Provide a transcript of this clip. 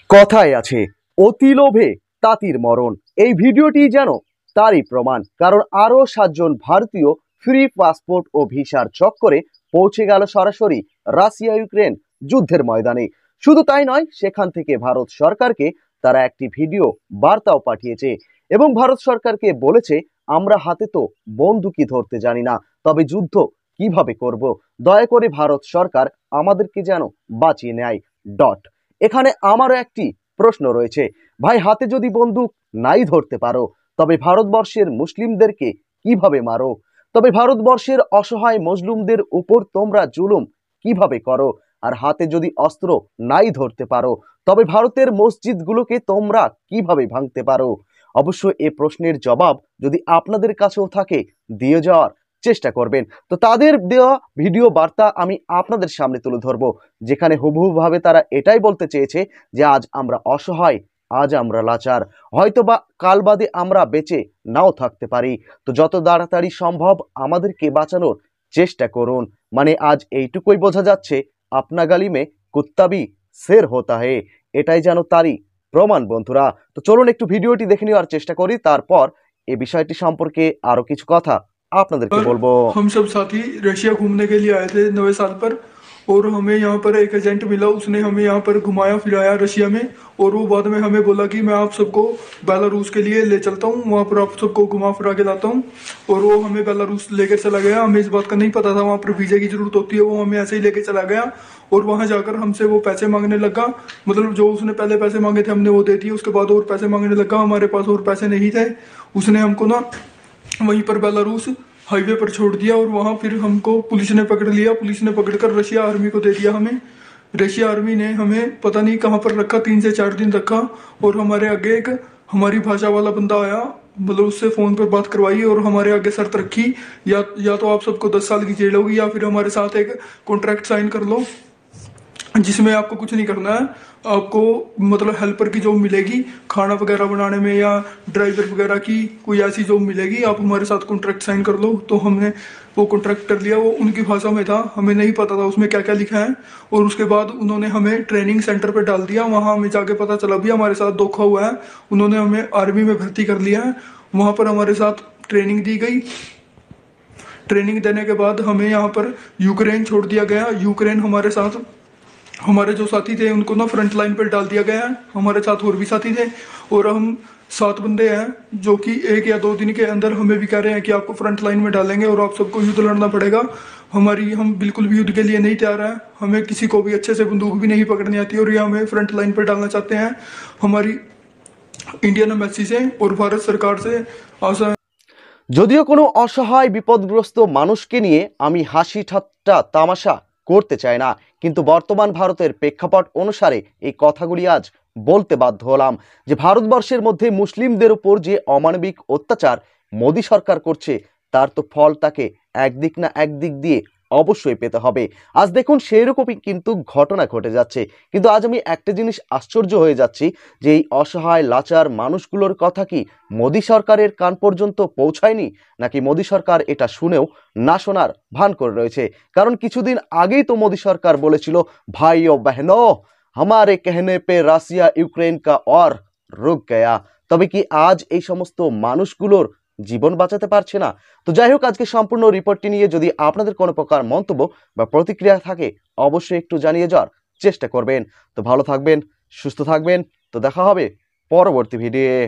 কথায় আছে অতি লোভে তাঁতির মরণ। এই ভিডিওটি যেন তারই প্রমাণ, কারণ আরো 7 জন ভারতীয় ফ্রি পাসপোর্ট ও ভিসার চক্করে পৌঁছে গেল সরাসরি রাশিয়া ইউক্রেন যুদ্ধের ময়দানে। শুধু তাই নয়, সেখান থেকে ভারত সরকারকে তারা একটি ভিডিও বার্তাও পাঠিয়েছে এবং ভারত সরকারকে বলেছে, আমরা হাতে তো বন্দুকই ধরতে জানি না, তবে যুদ্ধ কিভাবে করব, দয়া করে ভারত সরকার আমাদেরকে যেন বাঁচিয়ে নেয়। এখানে আমারও একটি প্রশ্ন রয়েছে, ভাই হাতে যদি বন্দুক নাই ধরতে পারো, তবে ভারতবর্ষের মুসলিমদেরকে কিভাবে মারো? তবে ভারতবর্ষের অসহায় মজলুমদের উপর তোমরা জুলুম কিভাবে করো? আর হাতে যদি অস্ত্র নাই ধরতে পারো, তবে ভারতের মসজিদগুলোকে তোমরা কিভাবে ভাঙতে পারো? অবশ্য এ প্রশ্নের জবাব যদি আপনাদের কাছেও থাকে, দিয়ে যাওয়ার চেষ্টা করবেন। তো তাদের দেওয়া ভিডিও বার্তা আমি আপনাদের সামনে তুলে ধরবো, যেখানে হুবহুভাবে তারা এটাই বলতে চেয়েছে যে আজ আমরা অসহায়, আজ আমরা লাচার, হয়তোবা কাল বাদে আমরা বেঁচে নাও থাকতে পারি। তো যত তাড়াতাড়ি সম্ভব আমাদেরকে বাঁচানোর চেষ্টা করুন। মানে আজ এইটুকুই বোঝা যাচ্ছে, আপনা গালি মে কুত্তা ভি শের হোতা হে। এটাই যেন তারই প্রমাণ বন্ধুরা। তো চলুন একটু ভিডিওটি দেখে নেওয়ার চেষ্টা করি, তারপর এই বিষয়টি সম্পর্কে আরো কিছু কথা আপনাদেরকে বলবো। हम सब साथी रशिया घूमने के लिए आए थे नए साल पर। और हमें यहाँ पर एक एजेंट मिला, उसने हमें यहाँ पर घुमाया फिराया रशिया में। और वो बाद में हमें बोला कि मैं आप सबको बेलारूस के लिए ले चलता हूँ, वहाँ पर आप सबको घुमा फिरा के लाता हूँ। और वो हमें बेलारूस लेकर चला गया। हमें इस बात का नहीं पता था वहाँ पर वीज़ा की ज़रूरत होती है, वो हमें ऐसे ही लेके चला गया। और वहाँ जाकर हमसे वो पैसे मांगने लगा, मतलब जो उसने पहले पैसे मांगे थे हमने वो दे दिए, उसके बाद और पैसे मांगने लगा। हमारे पास और पैसे नहीं थे। उसने हमको ना वहीं पर बेलारूस हाईवे पर छोड़ दिया और वहाँ फिर हमको पुलिस ने पकड़ लिया। पुलिस ने पकड़कर रशिया आर्मी को दे दिया हमें। रशिया आर्मी ने हमें पता नहीं कहाँ पर रखा, 3 से 4 दिन रखा। और हमारे आगे एक हमारी भाषा वाला बंदा आया, मतलब उससे फ़ोन पर बात करवाई और हमारे आगे शर्त रखी, या तो आप सबको 10 साल की जेल होगी, या फिर हमारे साथ एक कॉन्ट्रैक्ट साइन कर लो जिसमें आपको कुछ नहीं करना है। आपको मतलब हेल्पर की जॉब मिलेगी, खाना वगैरह बनाने में, या ड्राइवर वगैरह की कोई ऐसी जॉब मिलेगी, आप हमारे साथ कॉन्ट्रैक्ट साइन कर लो। तो हमने वो कॉन्ट्रैक्ट कर लिया। वो उनकी भाषा में था, हमें नहीं पता था उसमें क्या क्या लिखा है। और उसके बाद उन्होंने हमें ट्रेनिंग सेंटर पर डाल दिया। वहाँ हमें जाके पता चला भी हमारे साथ धोखा हुआ है, उन्होंने हमें आर्मी में भर्ती कर लिया है। वहाँ पर हमारे साथ ट्रेनिंग दी गई। ट्रेनिंग देने के बाद हमें यहाँ पर यूक्रेन छोड़ दिया गया। यूक्रेन हमारे साथ, हमारे जो साथी थे उनको ना फ्रंट लाइन पर डाल दिया गया है। हमारे साथ और भी साथी थे और हम 7 बंदे हैं, जो कि 1 या 2 दिन के अंदर हमें भी कह रहे हैं कि आपको फ्रंट लाइन में डालेंगे और आप सबको युद्ध लड़ना पड़ेगा। हम बिल्कुल भी युद्ध के लिए नहीं तैयार हैं। हमें किसी को भी अच्छे से बंदूक भी नहीं पकड़नी आती और ये हमें फ्रंट लाइन पर डालना चाहते हैं। हमारी इंडियन एम्बेसी से और भारत सरकार से आशा है। যদিও কোনো অসহায় বিপদগ্রস্ত মানুষকে নিয়ে আমি হাসি ঠাট্টা তামাশা করতে চাই না, কিন্তু বর্তমান ভারতের প্রেক্ষাপট অনুসারে এই কথাগুলি আজ বলতে বাধ্য হলাম যে ভারতবর্ষের মধ্যে মুসলিমদের উপর যে অমানবিক অত্যাচার মোদী সরকার করছে, তার তো ফল তাকে একদিক না একদিক দিয়ে অবশ্যই পেতে হবে। আজ দেখুন সেই রকমই কিন্তু ঘটনা ঘটে যাচ্ছে। কিন্তু আজ আমি একটা জিনিস আশ্চর্য হয়ে যাচ্ছি যে এই অসহায় লাচার মানুষগুলোর কথা কি মোদী সরকারের কান পর্যন্ত পৌঁছায়নি, নাকি মোদী সরকার এটা শুনেও না শোনার ভান করে রয়েছে? কারণ কিছুদিন আগেই তো মোদী সরকার বলেছিল, ভাই ও বহনো हमारे कहने पे রাশিয়া ইউক্রেন কা और रुक गया। তবে কি আজ এই সমস্ত মানুষগুলোর জীবন বাঁচাতে পারছে না? তো যাই হোক, আজকে সম্পূর্ণ রিপোর্টটি নিয়ে যদি আপনাদের কোনো প্রকার মন্তব্য বা প্রতিক্রিয়া থাকে, অবশ্যই একটু জানিয়ে যাওয়ার চেষ্টা করবেন। তো ভালো থাকবেন, সুস্থ থাকবেন। তো দেখা হবে পরবর্তী ভিডিওয়ে।